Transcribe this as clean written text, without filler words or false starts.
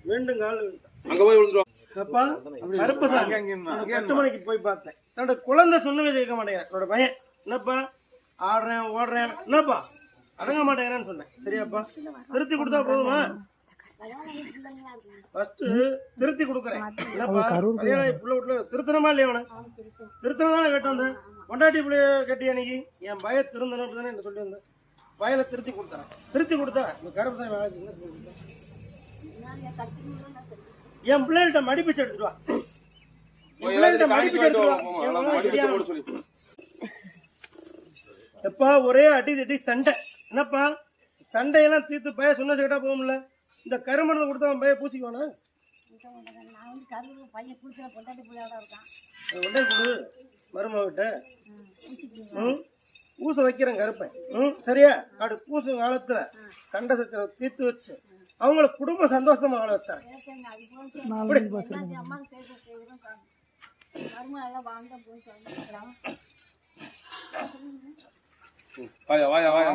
மீண்டும் கால் அங்க போய் விழுந்துரும். அப்பா கருப்பசாமி கட்டுமனைக்கு போய் பார்த்தேன். என்னோட குழந்தை சொன்னவே கேட்க மாட்டேங்கிறேன். என்னோட பையன் என்னப்பா ஆடுறேன் ஓடுறேன் என்னப்பா அடங்க மாட்டேங்கிறான்னு சொன்னேன். சரியாப்பா திருத்தி கொடுத்தா போதுமா? ஃபர்ஸ்ட் திருத்தி கொடுக்குறேன். என்னப்பா கல்யாணம் புள்ள வீட்டுல திருத்தனமா இல்லையா? அவனை திருத்தனதானே கேட்டு வந்தேன். பொண்டாட்டி பிள்ளைய கட்டி அன்னைக்கு என் பய திருந்தணும் தானே என்ன சொல்லி வந்தேன். வயலை திருத்தி கொடுத்தேன். திருத்தி கொடுத்தா இந்த கருப்பசாமி வேலை என் பிள்ளைகிட்ட மடிப்பிச்சு எடுத்துட்டு வா. எப்பா ஒரே அடி தட்டி சண்டை என்னப்பா சண்டையெல்லாம் தீர்த்து பைய சொன்ன கேட்டா போகும்ல. இந்த கருமணத்தை கொடுத்தா அவன் பைய பூசிக்குவானா? கொண்டே கொடு மருமகிட்ட பூச வைக்கிறேன் கருப்பேன். சரியா? அப்படி பூச காலத்துல சண்டை சச்சரவு தீர்த்து வச்சு அவங்கள குடும்ப சந்தோஷமா வாழ வச்சாங்க. வாயா வாயா வாயா